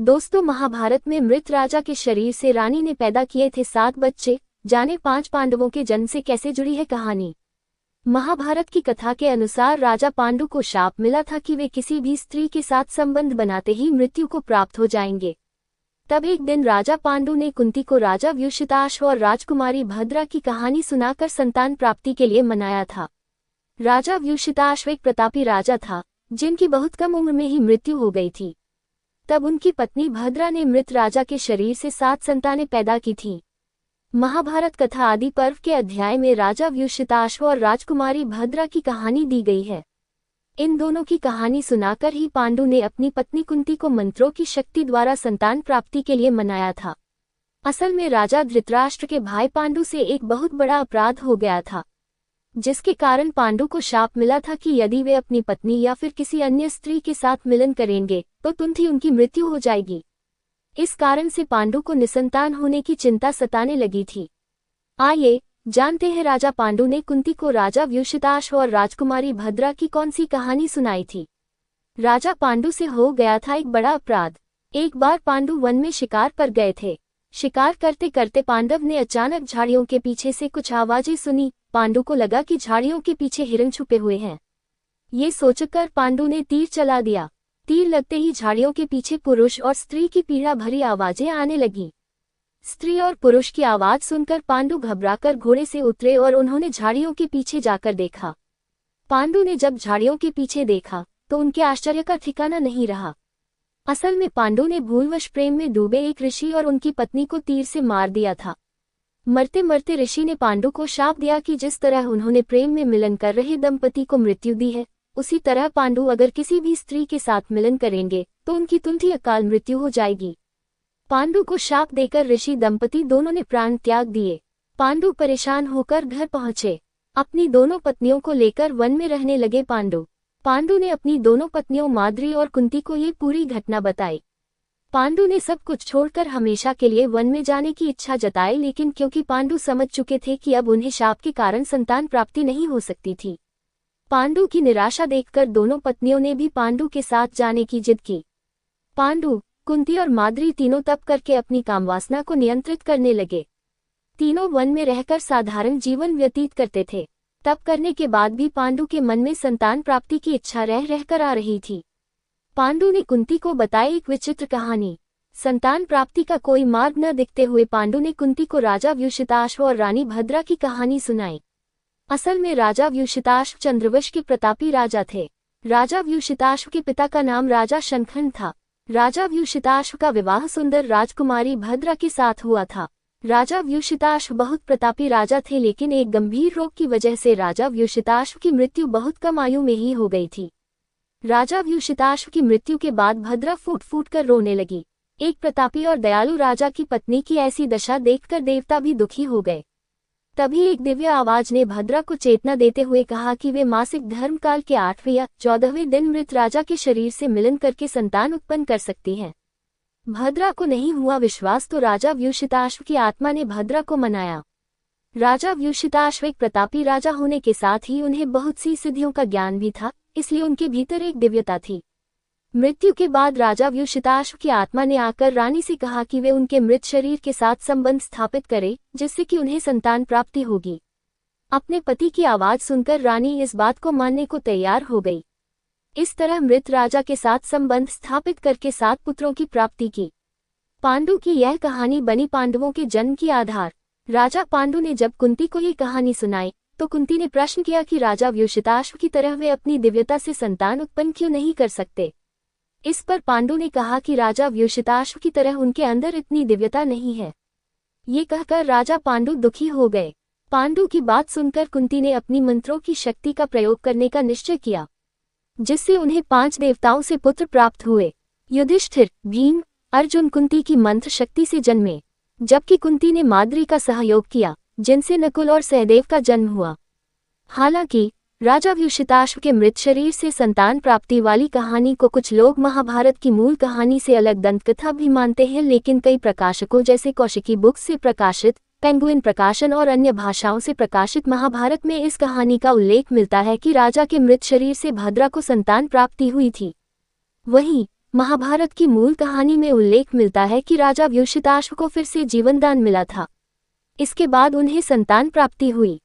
दोस्तों, महाभारत में मृत राजा के शरीर से रानी ने पैदा किए थे 7 बच्चे। जाने 5 पांडवों के जन्म से कैसे जुड़ी है कहानी। महाभारत की कथा के अनुसार राजा पांडु को शाप मिला था कि वे किसी भी स्त्री के साथ संबंध बनाते ही मृत्यु को प्राप्त हो जाएंगे। तब एक दिन राजा पांडु ने कुंती को राजा व्युषिताश्व और राजकुमारी भद्रा की कहानी सुनाकर संतान प्राप्ति के लिए मनाया था। राजा व्युषिताश्व एक प्रतापी राजा था, जिनकी बहुत कम उम्र में ही मृत्यु हो गई थी। तब उनकी पत्नी भद्रा ने मृत राजा के शरीर से 7 संतानें पैदा की थीं। महाभारत कथा आदि पर्व के अध्याय में राजा व्युषिताश्व और राजकुमारी भद्रा की कहानी दी गई है। इन दोनों की कहानी सुनाकर ही पांडु ने अपनी पत्नी कुंती को मंत्रों की शक्ति द्वारा संतान प्राप्ति के लिए मनाया था। असल में राजा धृतराष्ट्र के भाई पांडु से एक बहुत बड़ा अपराध हो गया था, जिसके कारण पांडु को शाप मिला था कि यदि वे अपनी पत्नी या फिर किसी अन्य स्त्री के साथ मिलन करेंगे तो तुरंत ही उनकी मृत्यु हो जाएगी। इस कारण से पांडु को निसंतान होने की चिंता सताने लगी थी। आइए जानते हैं राजा पांडु ने कुंती को राजा व्युषिताश्व और राजकुमारी भद्रा की कौन सी कहानी सुनाई थी। राजा पांडु से हो गया था एक बड़ा अपराध। एक बार पांडु वन में शिकार पर गए थे। शिकार करते करते पांडव ने अचानक झाड़ियों के पीछे से कुछ आवाजें सुनी। पांडु को लगा कि झाड़ियों के पीछे हिरण छुपे हुए हैं। ये सोचकर पांडु ने तीर चला दिया। तीर लगते ही झाड़ियों के पीछे पुरुष और स्त्री की पीड़ा भरी आवाजें आने लगी। स्त्री और पुरुष की आवाज सुनकर पांडु घबराकर घोड़े से उतरे और उन्होंने झाड़ियों के पीछे जाकर देखा। पांडु ने जब झाड़ियों के पीछे देखा तो उनके आश्चर्य का ठिकाना नहीं रहा। असल में पांडु ने भूलवश प्रेम में डूबे एक ऋषि और उनकी पत्नी को तीर से मार दिया था। मरते मरते ऋषि ने पांडु को शाप दिया कि जिस तरह उन्होंने प्रेम में मिलन कर रहे दंपति को मृत्यु दी है, उसी तरह पांडु अगर किसी भी स्त्री के साथ मिलन करेंगे तो उनकी तुरंत ही अकाल मृत्यु हो जाएगी। पांडु को शाप देकर ऋषि दंपति दोनों ने प्राण त्याग दिए। पांडु परेशान होकर घर पहुंचे। अपनी दोनों पत्नियों को लेकर वन में रहने लगे। पांडु ने अपनी दोनों पत्नियों माद्री और कुंती को ये पूरी घटना बताई। पांडु ने सब कुछ छोड़कर हमेशा के लिए वन में जाने की इच्छा जताई, लेकिन क्योंकि पांडु समझ चुके थे कि अब उन्हें शाप के कारण संतान प्राप्ति नहीं हो सकती थी, पांडु की निराशा देखकर दोनों पत्नियों ने भी पांडु के साथ जाने की जिद की। पांडु, कुंती और माद्री तीनों तप करके अपनी कामवासना को नियंत्रित करने लगे। तीनों वन में रहकर साधारण जीवन व्यतीत करते थे। तप करने के बाद भी पांडु के मन में संतान प्राप्ति की इच्छा रह रहकर आ रही थी। पांडु ने कुंती को बताई एक विचित्र कहानी। संतान प्राप्ति का कोई मार्ग न दिखते हुए पांडु ने कुंती को राजा व्युषिताश्व और रानी भद्रा की कहानी सुनाई। असल में राजा व्युषिताश्व चंद्रवंश के प्रतापी राजा थे। राजा व्युषिताश्व के पिता का नाम राजा शंखन था। राजा व्युषिताश्व का विवाह सुंदर राजकुमारी भद्रा के साथ हुआ था। राजा व्युषिताश्व बहुत प्रतापी राजा थे, लेकिन एक गंभीर रोग की वजह से राजा व्युषिताश्व की मृत्यु बहुत कम आयु में ही हो गई थी। राजा व्युषिताश्व की मृत्यु के बाद भद्रा फूट फूट कर रोने लगी। एक प्रतापी और दयालु राजा की पत्नी की ऐसी दशा देखकर देवता भी दुखी हो गए। तभी एक दिव्य आवाज ने भद्रा को चेतना देते हुए कहा कि वे मासिक धर्मकाल के 8वें या 14वें दिन मृत राजा के शरीर से मिलन करके संतान उत्पन्न कर सकती हैं। भद्रा को नहीं हुआ विश्वास तो राजा व्युषिताश्व की आत्मा ने भद्रा को मनाया। राजा व्युषिताश्व एक प्रतापी राजा होने के साथ ही उन्हें बहुत सी सिद्धियों का ज्ञान भी था, इसलिए उनके भीतर एक दिव्यता थी। मृत्यु के बाद राजा व्युषिताश्व की आत्मा ने आकर रानी से कहा कि वे उनके मृत शरीर के साथ संबंध स्थापित करें, जिससे कि उन्हें संतान प्राप्ति होगी। अपने पति की आवाज सुनकर रानी इस बात को मानने को तैयार हो गई। इस तरह मृत राजा के साथ संबंध स्थापित करके 7 पुत्रों की प्राप्ति की। पांडु की यह कहानी बनी पांडवों के जन्म की आधार। राजा पांडु ने जब कुंती को ये कहानी सुनाई तो कुंती ने प्रश्न किया कि राजा व्युषिताश्व की तरह वे अपनी दिव्यता से संतान उत्पन्न क्यों नहीं कर सकते। इस पर पांडु ने कहा कि राजा व्युषिताश्व की तरह उनके अंदर इतनी दिव्यता नहीं है। ये कहकर राजा पांडु दुखी हो गए। पांडु की बात सुनकर कुंती ने अपनी मंत्रों की शक्ति का प्रयोग करने का निश्चय किया, जिससे उन्हें 5 देवताओं से पुत्र प्राप्त हुए। युधिष्ठिर, भीम, अर्जुन कुंती की मंत्र शक्ति से जन्मे, जबकि कुंती ने माद्री का सहयोग किया, जिनसे नकुल और सहदेव का जन्म हुआ। हालांकि राजा व्युषिताश्व के मृत शरीर से संतान प्राप्ति वाली कहानी को कुछ लोग महाभारत की मूल कहानी से अलग दंतकथा भी मानते हैं, लेकिन कई प्रकाशकों जैसे कौशिकी बुक्स से प्रकाशित, पेंगुइन प्रकाशन और अन्य भाषाओं से प्रकाशित महाभारत में इस कहानी का उल्लेख मिलता है कि राजा के मृत शरीर से भद्रा को संतान प्राप्ति हुई थी। वहीं महाभारत की मूल कहानी में उल्लेख मिलता है कि राजा व्युषिताश्व को फिर से जीवनदान मिला था। इसके बाद उन्हें संतान प्राप्ति हुई।